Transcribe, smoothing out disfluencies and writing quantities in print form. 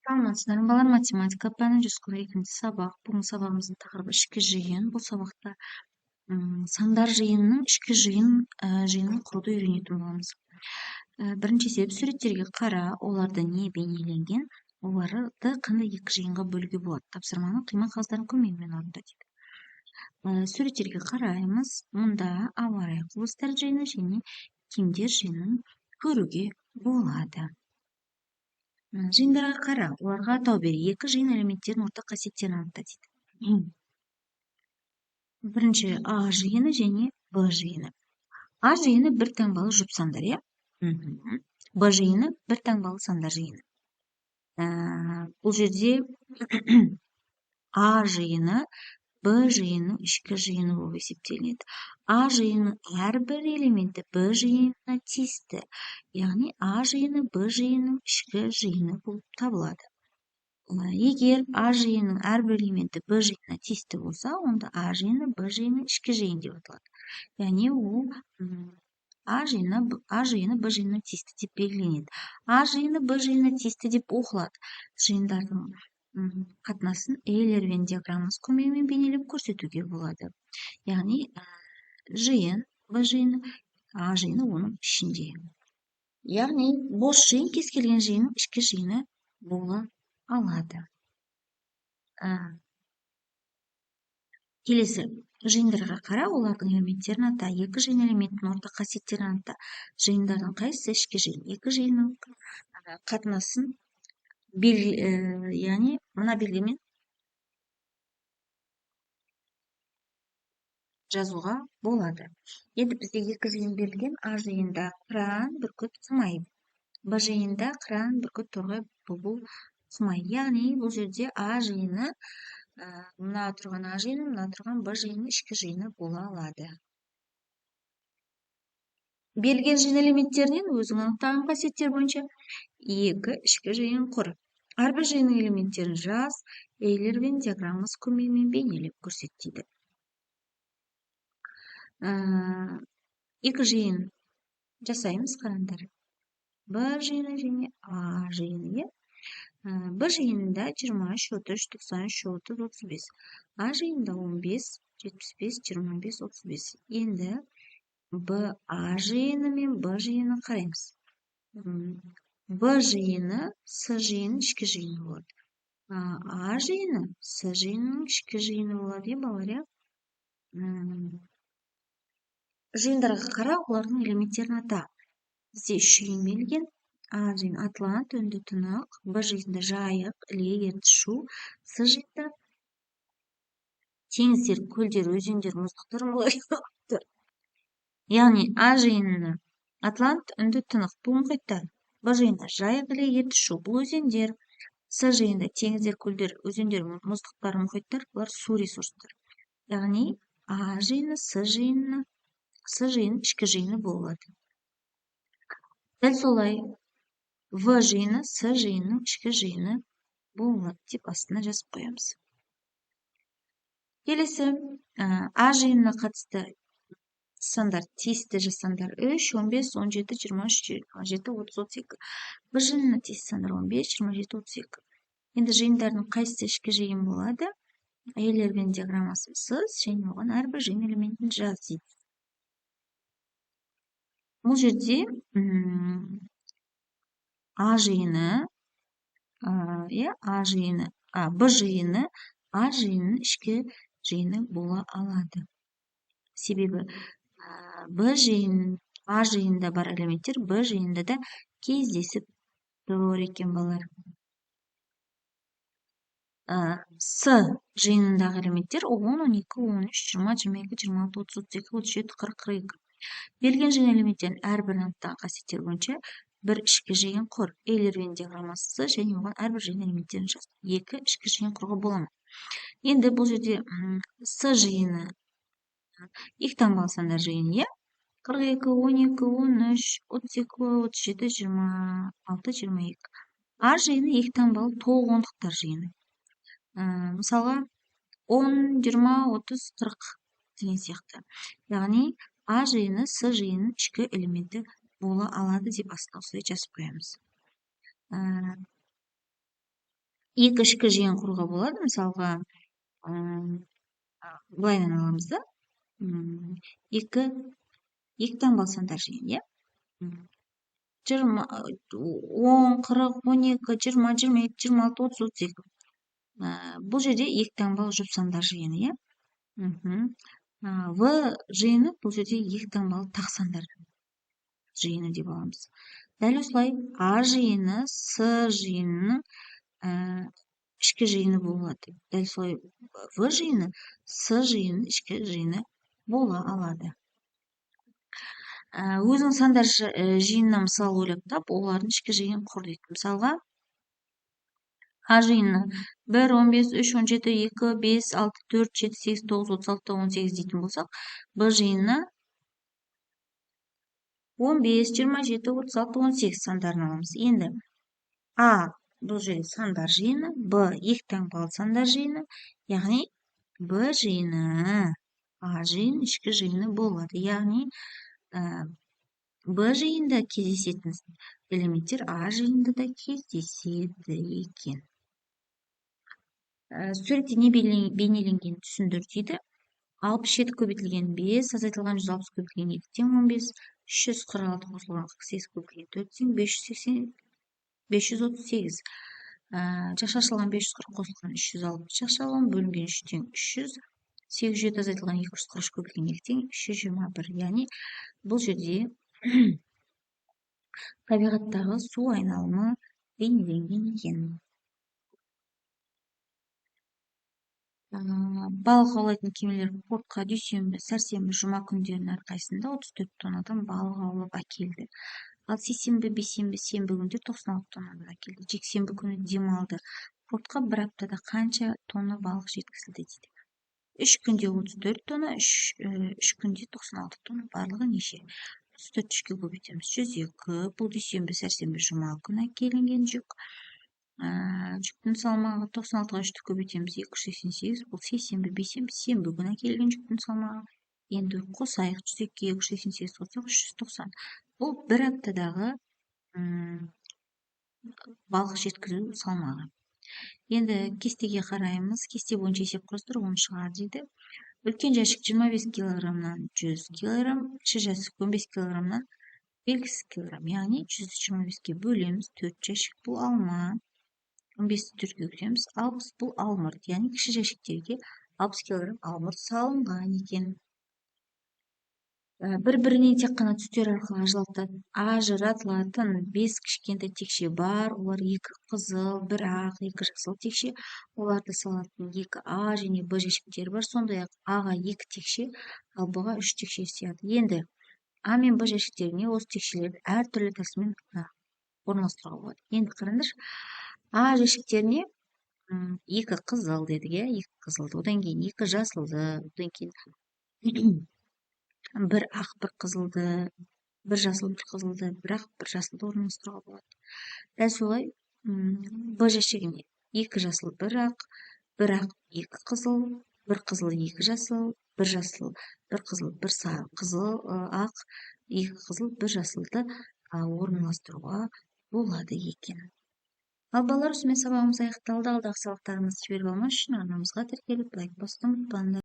Саламатсыздарбы балдар, математика пәні 142 сабақ. Бүгін сабағымыздың тақырыбы ішкі жиын. Бұл сабақта сандар жиынының ішкі жиынын құруды үйренетін боламыз. Бірінші есеп суреттерге қара, оларда не бейнеленген, оларды қандай екі жиынға бөлуге болады. Тапсырманы қима қағаздардың көмегімен орында дейді. Суреттерге қараймыз. Мұнда ауа райы құбылыстар жиыны және киімдер жиынын көруге болады. Жиындарға қара, оларға атау бер. Екі жиын элементтерінің ортақ қасиеттерін анықта дейді. Бірінші А жиыны және Б жиыны. А жиыны бір таңбалы жұп сандар, иә? Б жиыны бір таңбалы сандар жиыны. Бұл жерде А жиыны Б жиынының ішкі жиыны болып есептелінеді. А жиынының әрбір элементі Б жиынына тиісті. Яғни А жиыны Б жиынының ішкі жиыны болып табылады. Егер А жиынының әрбір элементі Б жиынына тиісті болса, онда А жиыны Б жиынының ішкі жиыны деп аталады. Яғни ол А жиыны Б жиынына тиісті деп белгіленеді. А жиыны Б жиынына тиісті деп оқылады. Жиындардың қатынасын Эйлер Вен диаграммасы көмегімен бейнелеп көрсетуге болады. Яғни жиын Б жиыны, А жиыны оның ішінде. Яғни бос жиын кез келген жиынның ішкі жиыны бола алады. Келесі жиындарға қара, олардың элементтерін ата. Екі жиын элементінің ортақ қасиеттерін анықта. Жиындардың қайсысы ішкі жиын? Екі жиынның қатынасын яғни мына белгімен жазуға болады. Енді бізде екі жиын берілген. А жиында қыран, бүркіт, сымай. Б жиында қыран, бүркіт, торғай, бұлбұл, сымай. Яғни бұл жерде А жиыны, мына тұрған А жиыны, мына тұрған Б жиыны ішкі жиыны бола алады. Берілген жиын элементтерінен өзің анықтаған қасиеттер бойынша екі ішкі жиын құр. Әрбір жиынның элементтерін жаз, Эйлер Вен диаграммасы көмегімен бейнелеп көрсетеді. Екі жиын жасаймыз, қараңдар. Б жиыны және А жиыны. Б жиынында 23, 33, 93, 30, 35. А жиынында 15, 75, 25, 35. Енді Б А жиыны мен Б жиыны қараймыз. Б жиыны С жиыны ішкі жиыны болады. А жиыны С жиынының ішкі жиыны болады, балалар. Жиындарға қара, олардың элементтерін ата. Бізде үш жиын берілген. А жиын Атлант, үнді тұнық, Б жиында жайық, іле, ертіс, шу, С жиында теңіздер, көлдер, өзендер, мұздықтар. Яғни А жиыны Атлант, үнді тұнық, бұл мұхиттар. Б жиында жайық, іле, ертіс, шу, бұл өзендер. С жиында теңіздер, көлдер, өзендер, мұздықтар, мұхиттар, бұлар су ресурстар. Яғни А жиыны С жиыны ішкі жиыны болады. Дәл солай В жиыны С жиынының ішкі жиыны болады деп астына жазып қоямыз. Келесі А жиынына қатысты сандар, тиісті жасандар 3, 15, 17, 23, 27, 30, 32. Б жиынына тиісті сандар 15, 27, 32. Енді жиындардың қайсысы ішкі жиын болады? Эйлер Вен диаграммасысыз және оған әрбір жиын элементін жаз дейді. Бұл жерде А жиыны, Б жиыны А жиынының ішкі жиыны бола алады. Себебі А жиынында бар элементтер Б жиынында да кездесіп тұр екен, балалар. С жиынындағы элементтер 10, 12, 13, 20, 22, 26, 30, 32, 37, 40, 42. Берілген жиын элементтерін әрбір анықтаған қасиеттер бойынша бір ішкі жиын құр. Эйлер Вен диаграммасы және оған әрбір жиын элементтерін жаз. Екі ішкі жиын құруға бола ма? Енді бұл жерде С жиыны екі таңбалы сандар жиыны, 42, 12, 13, 32, 37, 26, 22. А жиыны екі таңбалы толық ондықтар жиыны. Мысалға 10, 20, 30, 40 деген сияқты. Яғни А жиыны С жиынының ішкі элементі бола алады деп астына осылай жазып қоямыз. екі ішкі жиын құруға болады. Мысалға, былайынан аламыз да. Екі таңбалы сандар жиыны, иә. 20, 10, 40, 12, 20, 22, 26, 30, 32. Бұл жерде екі таңбалы жұп сандар жиыны, иә. В жиыны бұл жерде екі таңбалы тақ сандар жиыны деп аламыз. Дәл осылай А жиыны С жиынының ішкі жиыны болады. Дәл солай В жиыны С жиынының ішкі жиыны бола алады. Өзің сандар жиынына мысал ойлап тап, олардың ішкі жиынын құр дейді. Мысалға, А жиыны 1, 15, 3, 17, 2, 5, 6, 4, 7, 8, 9, 36, 18 дейтін болсақ, Б жиыны 15, 27, 36, 18 сандарын аламыз. Енді А бұл жерде сандар жиыны, Б екі таңбалы сандар жиыны, яғни Б жиыны А жиын ішкі жиыны болады. Яғни Б жиында кездесетін элементтер А жиында да кездеседі екен. Суретте не бейнеленген түсіндір дейді. 67 көбейтілген 5, азайтылған 160 көбейтілген 2 тең 15, 346 қосылған 48 көбейтілген 4 тең 538. Шашылған 540 қосылған 306 шашылған, бөлінген 3 тең 300, 807 азайтылған 243 көбейтілген 2 тең 321. Яғни бұл жерде табиғаттағы су айналымы бейнеленген екен. Балық аулайтын кемелер портқа дүйсенбі, сәрсенбі, жұма күндерінің әрқайсында 34 тоннадан балық аулап әкелді. Ал сейсенбі, бейсенбі, сенбі күндер 96 тоннадан әкелді. Жексенбі күні демалды. Портқа бір аптада қанша тонна балық жеткізілді дейді. 3 күнде 34 тонна, 3 күнде 96 тонна. Барлығы неше? 34 3-ке көбейтеміз. 102. Бұл дүйсенбі, сәрсенбі, жұма күні әкелінген жүк. Жүктің салмағы 96-ға 3-ті көбейтеміз. 288. Бұл сейсенбі, бейсенбі, сенбі күні әкелінген жүктің салмағы. Енді қосайық. 102-ге 288 қоссақ 390. Бұл бір аптадағы балық жеткізу салмағы. Енді кестеге қараймыз. Кесте бойынша есеп құрастыр, оны шығар дейді. Үлкен жәшік 25 килограммнан 100 килограмм, кіші жәшік 15 килограммнан 50 килограмм. Яғни 125-ке бөлеміз. 4 жәшік бұл алма. 15-ті 4-ке көреміз. 60 бұл алмұрт. Яғни кіші жәшіктерге 60 килограмм алмұрт салынған екен. Бір-бірінен тек қана түстер арқылы ажыратылатын 5 кішкентай текше бар. Олар 2 қызыл, 1 ақ, 2 жасыл текше. Оларды салатын 2 А және Б жәшіктері бар. Сондай-ақ Аға 2 текше, ал Б-ға 3 текше сияды. Енді А мен Б жәшіктеріне осы текшелерді әртүрлі тәсілмен орналастыруға болады. Енді қараңдар, А жәшіктеріне 2 қызыл дедік, 2 қызылды, одан кейін 2 жасылды, одан кейін 1 ақ, 1 қызылды, 1 жасыл, 1 қызылды, 1 ақ, 1 жасылды орналастыруға болады. Дәл солай Б жәшігіне 2 жасыл, 1 ақ, 1 ақ, 2 қызыл, 1 қызыл, 2 жасыл, 1 жасыл, 1 қызыл, 1 қызыл, ақ, 2 қызыл, 1 жасылды орналастыруға болады екен. Ал балалар, осымен сабағымыз аяқталды. Алдағы сабақтарымызды жіберіп алмас үшін арнамызға тіркеліп лайк басуды ұмытпаңдар.